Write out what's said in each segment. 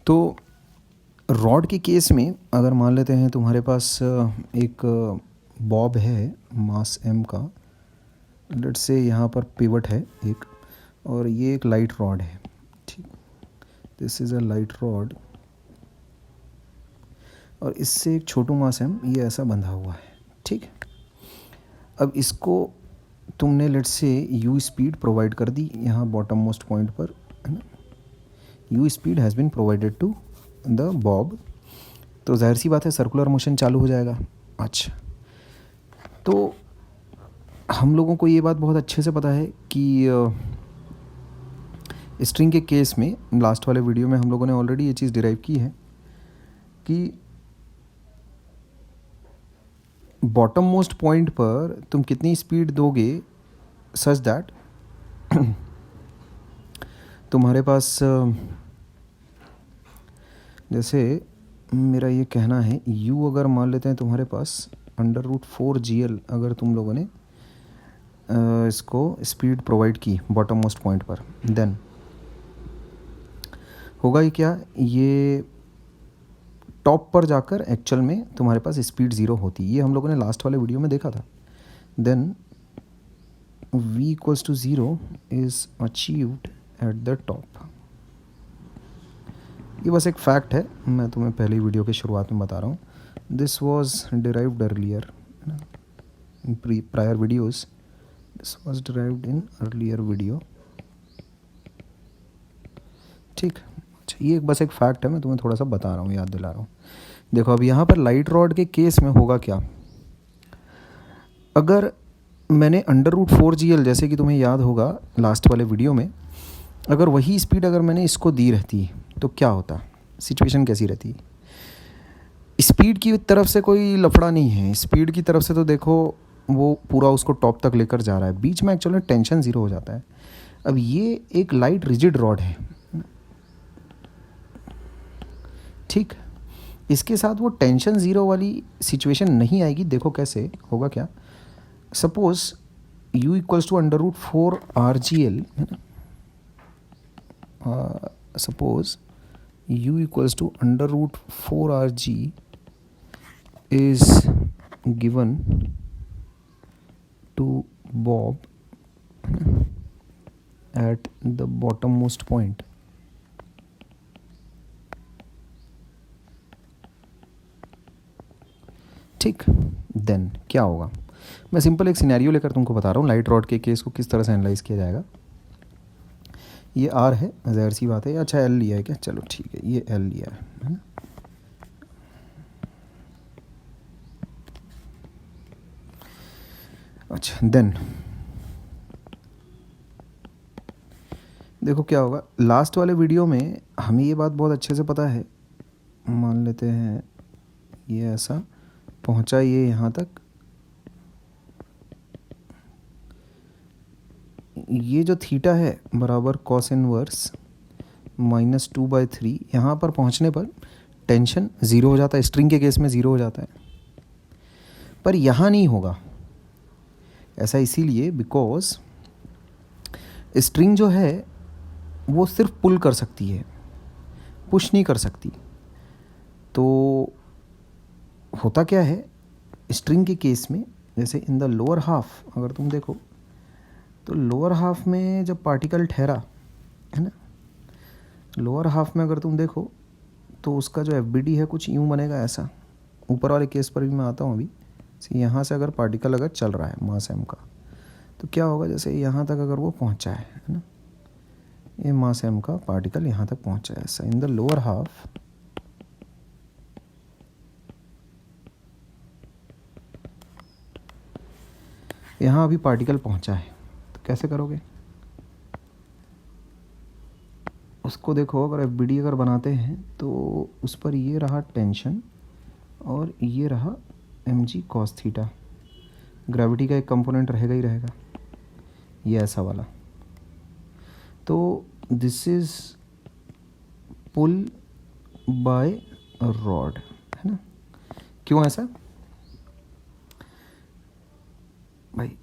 तो रॉड के केस में अगर मान लेते हैं तुम्हारे पास एक बॉब है मास एम का, लेट्स से यहाँ पर पिवट है एक, और ये एक लाइट रॉड है, ठीक। This is a light rod और इससे एक छोटू मास एम ये ऐसा बंधा हुआ है, ठीक। अब इसको तुमने let's say you speed provide कर दी यहाँ बॉटम मोस्ट पॉइंट पर, है ना। U speed has been provided to the bob, तो जाहिर सी बात है सर्कुलर मोशन चालू हो जाएगा। अच्छा, तो हम लोगों को ये बात बहुत अच्छे से पता है कि स्ट्रिंग के केस में लास्ट वाले वीडियो में हम लोगों ने ऑलरेडी ये चीज़ डिराइव की है कि बॉटम मोस्ट पॉइंट पर तुम कितनी स्पीड दोगे सच दैट तुम्हारे पास जैसे मेरा ये कहना है u अगर मान लेते हैं तुम्हारे पास √4GL अगर तुम लोगों ने इसको स्पीड प्रोवाइड की बॉटम मोस्ट पॉइंट पर, देन होगा ये क्या, ये टॉप पर जाकर एक्चुअल में तुम्हारे पास स्पीड ज़ीरो होती है। ये हम लोगों ने लास्ट वाले वीडियो में देखा था। Then v = 0 is achieved at the top. ये बस एक फैक्ट है, मैं तुम्हें पहली वीडियो की शुरुआत में बता रहा हूँ। This was derived earlier in prior videos, this was derived in earlier video, ठीक। अच्छा, ये बस एक फैक्ट है, मैं तुम्हें थोड़ा सा बता रहा हूँ, याद दिला रहा हूँ। देखो अब यहाँ पर लाइट रॉड के केस में होगा क्या, अगर मैंने √4GL जैसे कि तुम्हें याद होगा लास्ट वाले वीडियो में, अगर वही स्पीड अगर मैंने इसको दी रहती तो क्या होता, सिचुएशन कैसी रहती। स्पीड की तरफ से कोई लफड़ा नहीं है, स्पीड की तरफ से तो देखो वो पूरा उसको टॉप तक लेकर जा रहा है, बीच में एक्चुअली टेंशन ज़ीरो हो जाता है। अब ये एक लाइट रिजिड रॉड है, ठीक। इसके साथ वो टेंशन ज़ीरो वाली सिचुएशन नहीं आएगी। देखो कैसे होगा क्या, सपोज u = √4RGL, है ना। Suppose u = √4RG is given to Bob at the bottommost point, ठीक। देन क्या होगा, मैं सिंपल एक सिनेरियो लेकर तुमको बता रहा हूँ लाइट रॉड के केस को किस तरह से एनालाइज किया जाएगा। ये R है, ज़ाहिर सी बात है। अच्छा L लिया है क्या, चलो ठीक है, ये L लिया है ना। अच्छा देन देखो क्या होगा, लास्ट वाले वीडियो में हमें ये बात बहुत अच्छे से पता है, मान लेते हैं ये ऐसा पहुंचा ये यहाँ तक, ये जो थीटा है बराबर cos इनवर्स -2/3, यहाँ पर पहुँचने पर टेंशन ज़ीरो हो जाता है, स्ट्रिंग के केस में ज़ीरो हो जाता है, पर यहाँ नहीं होगा। ऐसा इसीलिए बिकॉज स्ट्रिंग जो है वो सिर्फ पुल कर सकती है, पुश नहीं कर सकती। तो होता क्या है स्ट्रिंग के केस में, जैसे इन द लोअर हाफ अगर तुम देखो तो लोअर हाफ में जब पार्टिकल ठहरा, है ना, लोअर हाफ में अगर तुम देखो तो उसका जो FBD है कुछ यूँ बनेगा ऐसा। ऊपर वाले केस पर भी मैं आता हूँ अभी। यहाँ से अगर पार्टिकल अगर चल रहा है मास m का, तो क्या होगा, जैसे यहाँ तक अगर वो पहुँचा है ना, ये मास m का पार्टिकल यहाँ तक पहुँचा है ऐसा इन द लोअर हाफ, यहाँ अभी पार्टिकल पहुँचा है, तो कैसे करोगे उसको। देखो अगर FBD अगर बनाते हैं तो उस पर ये रहा टेंशन और ये रहा mg cos थीटा, ग्रेविटी का एक कंपोनेंट रहेगा ही रहेगा, ये ऐसा वाला। तो this is pull by rod, है ना। क्यों ऐसा भाई,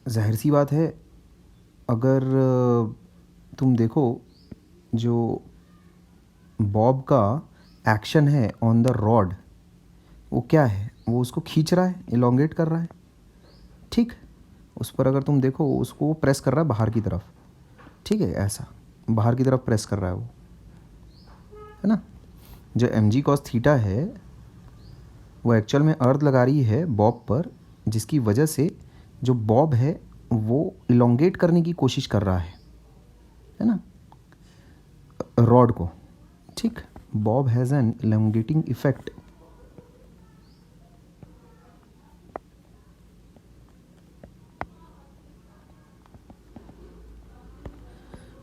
जाहिर सी बात है, अगर तुम देखो जो बॉब का एक्शन है ऑन द रॉड, वो क्या है, वो उसको खींच रहा है, इलोंगेट कर रहा है, ठीक। उस पर अगर तुम देखो उसको वो प्रेस कर रहा है बाहर की तरफ, ठीक है, ऐसा बाहर की तरफ प्रेस कर रहा है वो, है ना। जो mg cos थीटा है वो एक्चुअल में अर्थ लगा रही है बॉब पर, जिसकी वजह से जो बॉब है वो इलोंगेट करने की कोशिश कर रहा है ना, रॉड को, ठीक। Bob has an elongating effect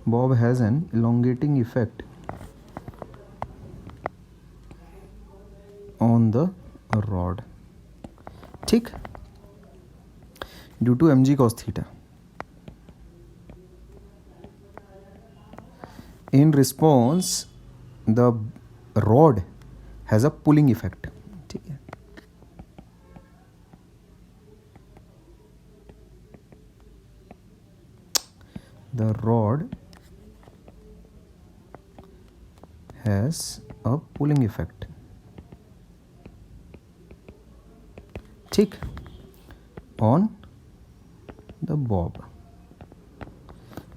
Bob has an elongating effect on the rod, ठीक, due to mg cos theta. In response, the rod has a pulling effect, ठीक है। The rod has a pulling effect, ठीक, on the bob,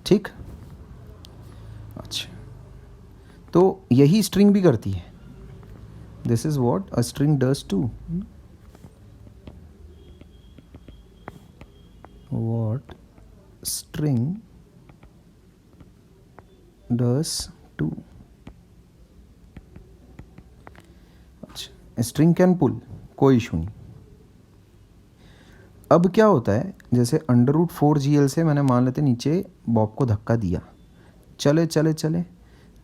ठीक। अच्छा, तो यही string भी करती है। This is what a string does to, what string does to, अच्छा, स्ट्रिंग कैन पुल, कोई इशू नहीं। अब क्या होता है, जैसे √4GL से मैंने मान लेते नीचे बॉब को धक्का दिया, चले चले चले,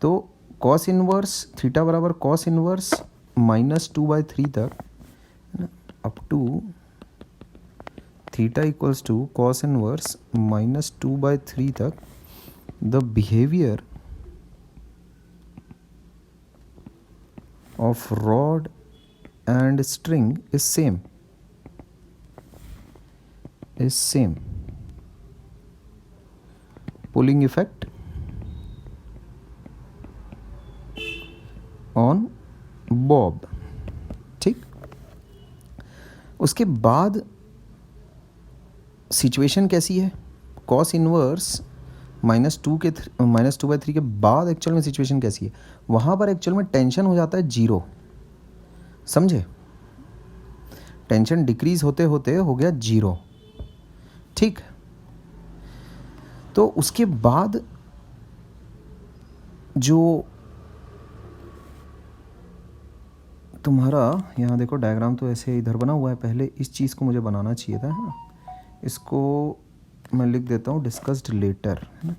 तो कॉस इनवर्स थीटा बराबर कॉस इनवर्स -2/3 तक, है ना, up to theta equals to cos inverse -2/3 तक, the behaviour of rod and string is same, pulling effect on bob, ठीक। उसके बाद सिचुएशन कैसी है, कॉस इनवर्स -2/3 के बाद एक्चुअल में सिचुएशन कैसी है, वहाँ पर एक्चुअल में टेंशन हो जाता है 0, समझे, टेंशन डिक्रीज होते होते हो गया 0, ठीक। तो उसके बाद जो तुम्हारा यहाँ देखो डायग्राम तो ऐसे इधर बना हुआ है, पहले इस चीज़ को मुझे बनाना चाहिए था, है ना, इसको मैं लिख देता हूँ डिस्कस्ड लेटर, है ना।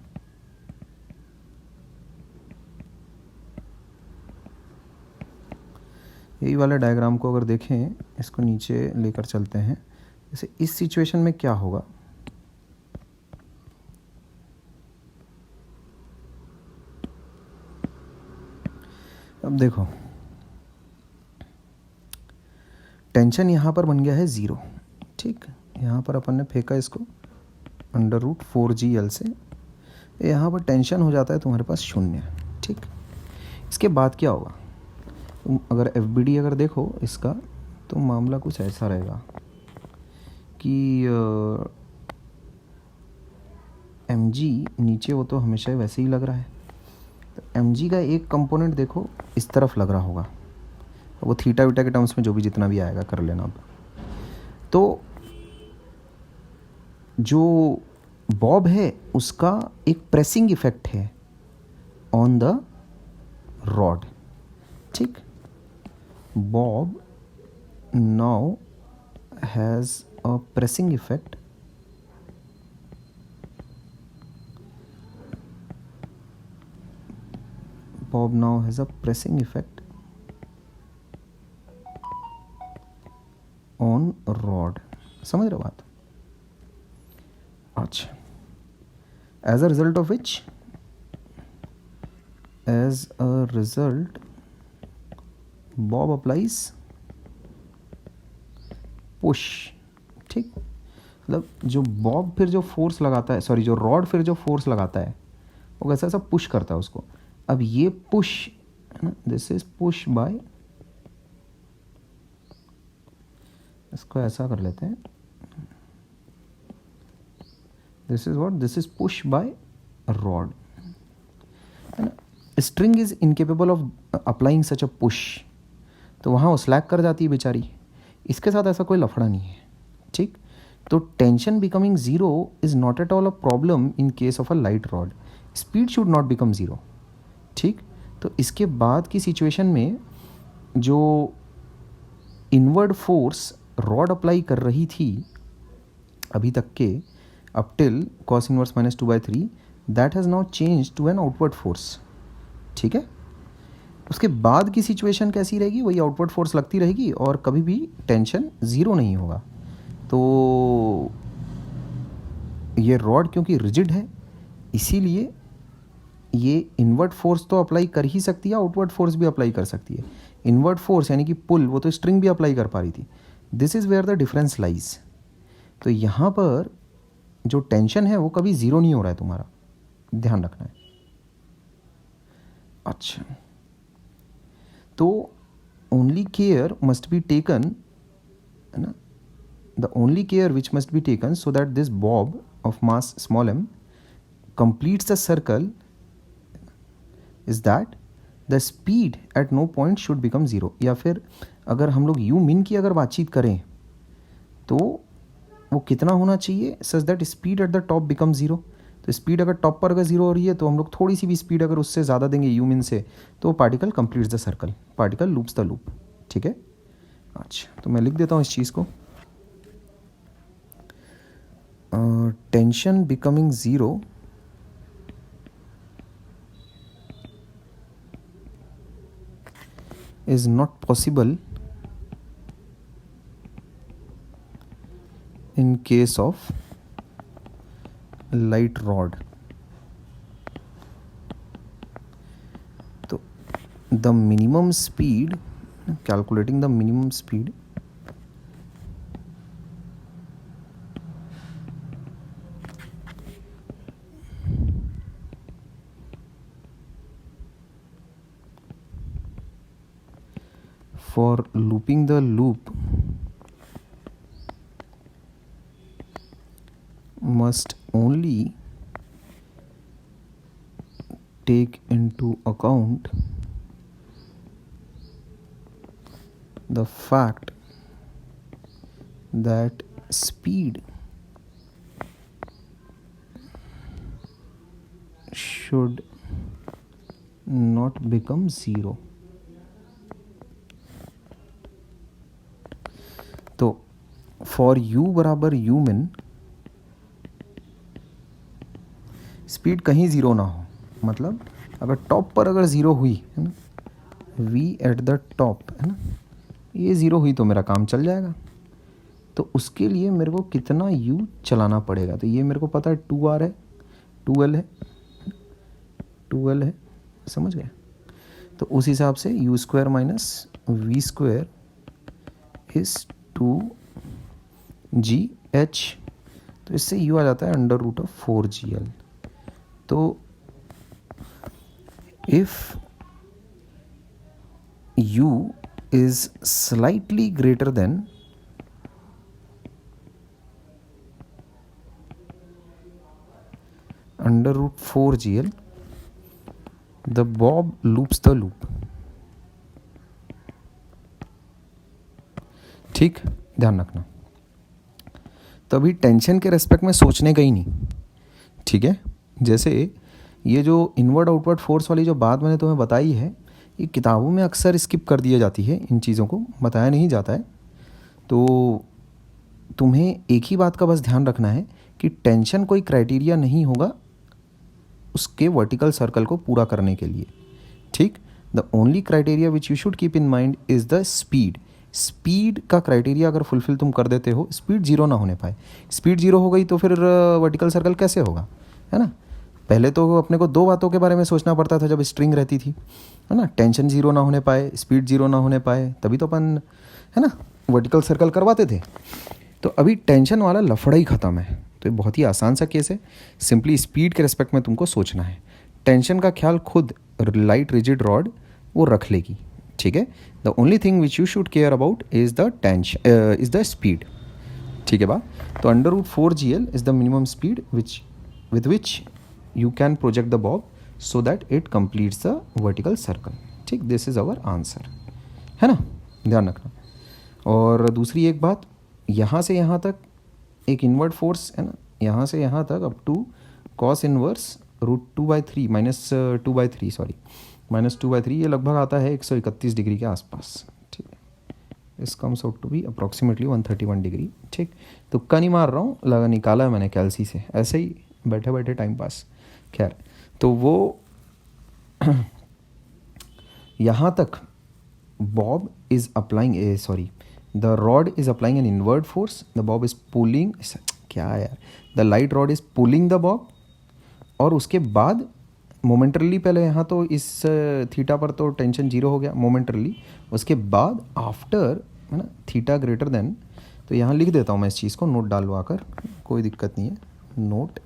यही वाला डायग्राम को अगर देखें, इसको नीचे लेकर चलते हैं, जैसे इस सिचुएशन में क्या होगा, अब देखो टेंशन यहाँ पर बन गया है 0, ठीक। यहाँ पर अपन ने फेंका इसको √4GL से, यहाँ पर टेंशन हो जाता है तुम्हारे पास 0, ठीक। इसके बाद क्या होगा, तुम अगर FBD अगर देखो इसका, तो मामला कुछ ऐसा रहेगा कि mg नीचे वो तो हमेशा वैसे ही लग रहा है, तो mg का एक कंपोनेंट देखो इस तरफ लग रहा होगा, वो थीटा वीटा के टर्म्स में जो भी जितना भी आएगा कर लेना। अब तो जो बॉब है उसका एक प्रेसिंग इफेक्ट है ऑन द रॉड, ठीक। Bob now has a pressing effect Bob now has a pressing effect on rod, समझ रहे हो बात, अच्छा। as a result of which, as a result Bob applies push, ठीक। मतलब जो बॉब फिर जो फोर्स लगाता है, सॉरी जो रॉड फिर जो फोर्स लगाता है वो कैसा ऐसा पुश करता है उसको। अब ये पुश है ना, दिस इज पुश बाय, इसको ऐसा कर लेते हैं, this is what, this is push by rod, है ना. String is incapable of applying such a push, तो वहाँ वो स्लैक कर जाती है बेचारी. इसके साथ ऐसा कोई लफड़ा नहीं है. ठीक, तो tension becoming zero is not at all a problem in case of a light rod. Speed should not become zero. ठीक, तो इसके बाद की सिचुएशन में जो इनवर्ड फोर्स रॉड अप्लाई कर रही थी अभी तक के, up till cos inverse -2/3, that has now change to an outward force. ठीक है, उसके बाद की सिचुएशन कैसी रहेगी, वही आउटवर्ड फोर्स लगती रहेगी और कभी भी टेंशन ज़ीरो नहीं होगा. तो ये रॉड क्योंकि रिजिड है, इसीलिए ये इनवर्ड फोर्स तो अप्लाई कर ही सकती है, आउटवर्ड फोर्स भी अप्लाई कर सकती है. इनवर्ड फोर्स यानी कि पुल, वो तो स्ट्रिंग भी अप्लाई कर पा रही थी. This is where the difference lies. तो यहाँ पर जो टेंशन है वो कभी ज़ीरो नहीं हो रहा है, तुम्हारा ध्यान रखना है. अच्छा, तो only care must be taken, है ना, the only care which must be taken so that this Bob of mass small m completes the circle is that the speed at no point should become zero. या फिर अगर हम लोग u min की अगर बातचीत करें तो वो कितना होना चाहिए, such that speed at the top become zero. तो स्पीड अगर टॉप पर अगर ज़ीरो हो रही है तो हम लोग थोड़ी सी भी स्पीड अगर उससे ज़्यादा देंगे u min से, तो particle completes the circle, particle loops the loop. ठीक है, अच्छा, तो मैं लिख देता हूँ इस चीज़ को. Tension becoming zero is not possible in case of light rod. So the minimum speed, calculating the minimum speed for looping the loop must only take into account the fact that speed should not become zero. तो for u बराबर u min speed कहीं zero ना हो, मतलब अगर top पर अगर zero हुई, है ना, v एट द टॉप, है ना, ये ज़ीरो हुई तो मेरा काम चल जाएगा. तो उसके लिए मेरे को कितना u चलाना पड़ेगा, तो ये मेरे को पता है 2r है, 2l है, 2l है, समझ गए. तो उस हिसाब से u² - v² इज़ 2gh. तो इससे u आ जाता है √4gl. तो if u is slightly greater than √4gl, the bob loops the loop. ठीक, ध्यान रखना. तो अभी टेंशन के रेस्पेक्ट में सोचने का ही नहीं. ठीक है, जैसे ये जो इनवर्ड आउटवर्ड फोर्स वाली जो बात मैंने तुम्हें बताई है, ये किताबों में अक्सर स्किप कर दिया जाती है, इन चीज़ों को बताया नहीं जाता है. तो तुम्हें एक ही बात का बस ध्यान रखना है कि टेंशन कोई क्राइटेरिया नहीं होगा उसके वर्टिकल सर्कल को पूरा करने के लिए. ठीक, the only criteria which you should keep in mind is the speed. Speed का क्राइटेरिया अगर फुलफिल तुम कर देते हो, स्पीड ज़ीरो ना होने पाए. स्पीड ज़ीरो हो गई तो फिर वर्टिकल सर्कल कैसे होगा, है ना. पहले तो अपने को दो बातों के बारे में सोचना पड़ता था जब स्ट्रिंग रहती थी, है ना. टेंशन ज़ीरो ना होने पाए, स्पीड ज़ीरो ना होने पाए, तभी तो अपन, है ना, वर्टिकल सर्कल करवाते थे. तो अभी टेंशन वाला लफड़ा ही ख़त्म है. तो ये बहुत ही आसान सा केस है. सिंपली स्पीड के रिस्पेक्ट में तुमको सोचना है. टेंशन का ख्याल खुद लाइट रिजिड रॉड वो रख लेगी, ठीक है। The only thing which you should care about is the tension, is the speed, ठीक है बा। तो √4GL is the minimum speed with which you can project the bob so that it completes the vertical circle, ठीक। This is our answer, है ना, ध्यान रखना। और दूसरी एक बात, यहाँ से यहाँ तक एक इनवर्ट फोर्स है ना, यहाँ से यहाँ तक up to cos inverse √2/3 -2/3 sorry -2/3, ये लगभग आता है 131 डिग्री के आसपास, ठीक है। This comes out to be approximately 131 degree, ठीक। तुक्का नहीं मार रहा हूँ, लगा निकाला है मैंने कैलसी से, ऐसे ही बैठे बैठे टाइम पास। खैर, तो वो यहाँ तक Bob is applying the rod is applying an inward force, the Bob is pulling, क्या है यार, the light rod is pulling the Bob, और उसके बाद मोमेंटरली, पहले यहाँ तो इस थीटा पर तो टेंशन 0 हो गया मोमेंटरली, उसके बाद आफ्टर, है ना, थीटा ग्रेटर देन, तो यहाँ लिख देता हूँ मैं इस चीज़ को नोट डालवा कर, कोई दिक्कत नहीं है, note,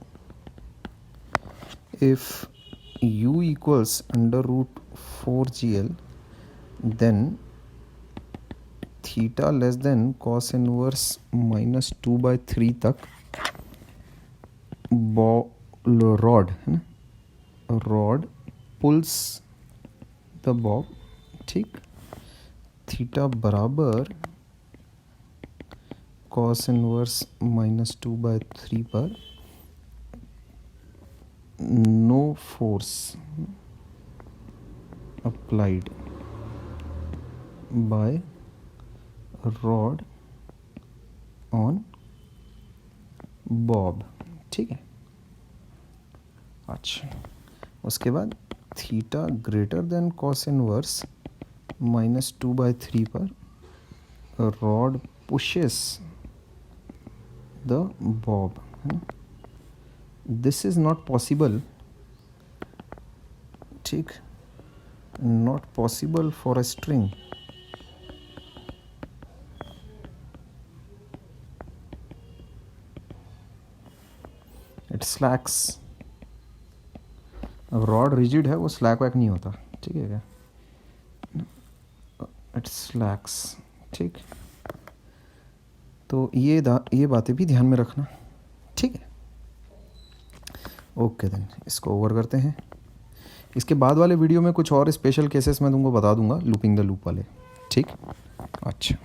if u equals √4GL then theta less than cos inverse -2/3 तक रॉड, है ना, रॉड पुल्स द बॉब, ठीक। थीटा बराबर cos इनवर्स -2/3 पर no force applied by rod on bob, ठीक है। अच्छा, उसके बाद theta greater than cos inverse -2/3 पर rod pushes the bob, this is not possible, ठीक, not possible for a string, it slacks. अब रॉड रिजिड है, वो स्लैक वैक नहीं होता, ठीक है क्या, इट स्लैक्स, ठीक। तो ये बातें भी ध्यान में रखना, ठीक है। ओके देन, इसको ओवर करते हैं। इसके बाद वाले वीडियो में कुछ और स्पेशल केसेस मैं तुमको बता दूंगा, लूपिंग द लूप वाले, ठीक। अच्छा।